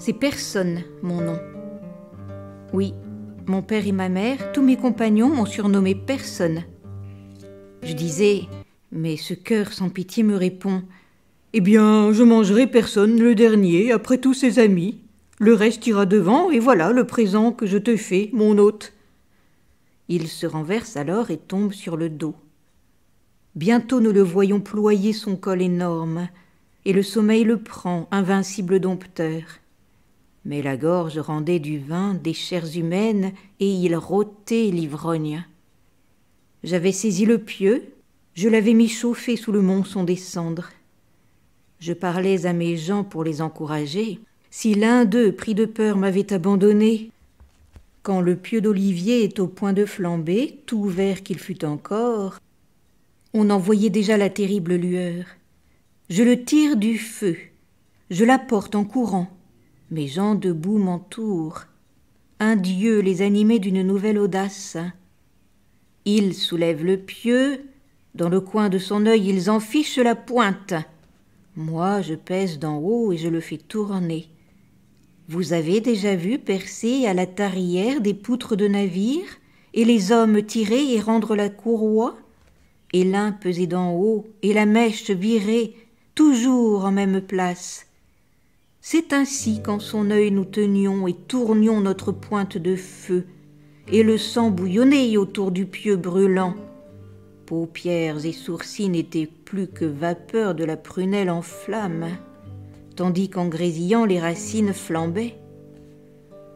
C'est Personne, mon nom. Oui, mon père et ma mère, tous mes compagnons m'ont surnommé Personne. Je disais, mais ce cœur sans pitié me répond, « Eh bien, je mangerai Personne le dernier, après tous ses amis. Le reste ira devant, et voilà le présent que je te fais, mon hôte. » Il se renverse alors et tombe sur le dos. Bientôt nous le voyons ployer son col énorme, et le sommeil le prend, invincible dompteur. Mais la gorge rendait du vin, des chairs humaines, et il rôtait l'ivrogne. J'avais saisi le pieu, je l'avais mis chauffer sous le monceau des cendres. Je parlais à mes gens pour les encourager. Si l'un d'eux, pris de peur, m'avait abandonné, quand le pieu d'olivier est au point de flamber, tout vert qu'il fût encore, on en voyait déjà la terrible lueur. Je le tire du feu, je l'apporte en courant. Mes gens debout m'entourent. Un dieu les animait d'une nouvelle audace. Il soulève le pieu, dans le coin de son œil ils en fichent la pointe. Moi je pèse d'en haut et je le fais tourner. Vous avez déjà vu percer à la tarière des poutres de navire, et les hommes tirer et rendre la courroie, et l'un peser d'en haut, et la mèche virer, toujours en même place. C'est ainsi qu'en son œil nous tenions et tournions notre pointe de feu, et le sang bouillonnait autour du pieu brûlant. Paupières et sourcils n'étaient plus que vapeur de la prunelle en flamme, tandis qu'en grésillant les racines flambaient.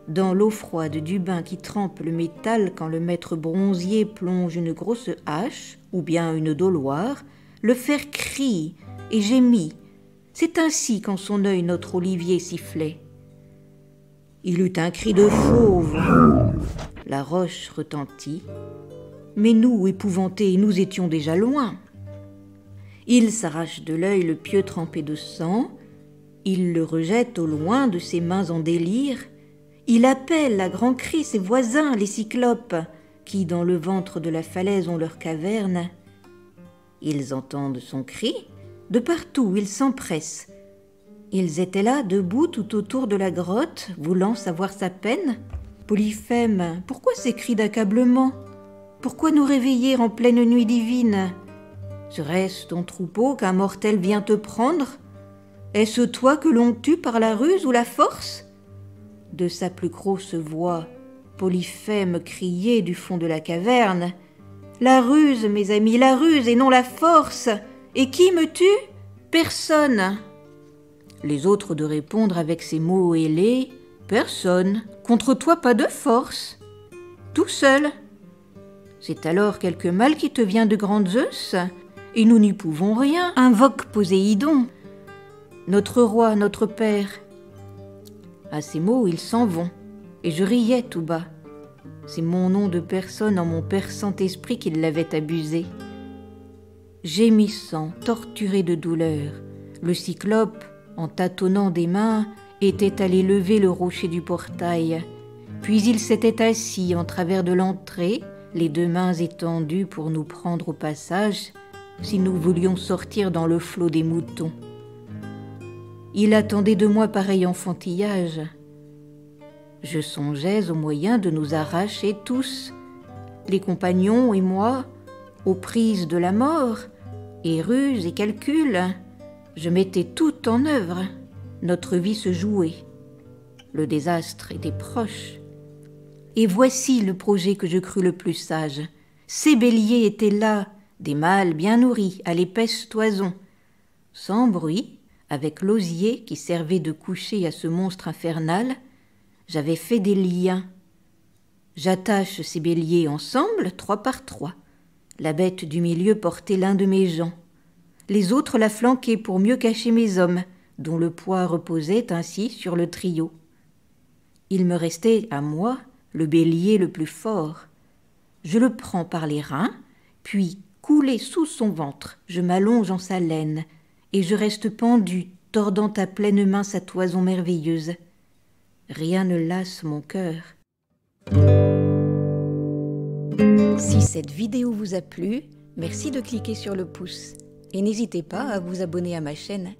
Dans l'eau froide du bain qui trempe le métal quand le maître bronzier plonge une grosse hache ou bien une doloire, le fer crie et gémit. C'est ainsi qu'en son œil notre olivier sifflait. Il eut un cri de fauve. La roche retentit, mais nous, épouvantés, nous étions déjà loin. Il s'arrache de l'œil le pieu trempé de sang, il le rejette au loin de ses mains en délire, il appelle à grands cris ses voisins, les cyclopes, qui dans le ventre de la falaise ont leur caverne. Ils entendent son cri, de partout ils s'empressent. Ils étaient là, debout tout autour de la grotte, voulant savoir sa peine. Polyphème, pourquoi ces cris d'accablement? Pourquoi nous réveiller en pleine nuit divine? Serait-ce ton troupeau qu'un mortel vient te prendre? Est-ce toi que l'on tue par la ruse ou la force? De sa plus grosse voix, Polyphème criait du fond de la caverne. La ruse, mes amis, la ruse et non la force. Et qui me tue? Personne. Les autres de répondre avec ces mots ailés. Personne. Contre toi pas de force. Tout seul. C'est alors quelque mal qui te vient de grand Zeus, et nous n'y pouvons rien. Invoque Poséidon, notre roi, notre père. À ces mots, ils s'en vont, et je riais tout bas. C'est mon nom de personne en mon perçant esprit qui l'avait abusé. Gémissant, torturé de douleur, le cyclope, en tâtonnant des mains, était allé lever le rocher du portail. Puis il s'était assis en travers de l'entrée, les deux mains étendues pour nous prendre au passage, si nous voulions sortir dans le flot des moutons. Il attendait de moi pareil enfantillage. Je songeais au moyen de nous arracher tous, les compagnons et moi, aux prises de la mort, et ruse et calcul. Je mettais tout en œuvre. Notre vie se jouait. Le désastre était proche. Et voici le projet que je crus le plus sage. Ces béliers étaient là, des mâles bien nourris, à l'épaisse toison. Sans bruit, avec l'osier qui servait de coucher à ce monstre infernal, j'avais fait des liens. J'attache ces béliers ensemble, 3 par 3. La bête du milieu portait l'un de mes gens. Les autres la flanquaient pour mieux cacher mes hommes, dont le poids reposait ainsi sur le trio. Il me restait, à moi, le bélier le plus fort. Je le prends par les reins, puis, coulé sous son ventre, je m'allonge en sa laine, et je reste pendu, tordant à pleine main sa toison merveilleuse. Rien ne lasse mon cœur. Si cette vidéo vous a plu, merci de cliquer sur le pouce. Et n'hésitez pas à vous abonner à ma chaîne.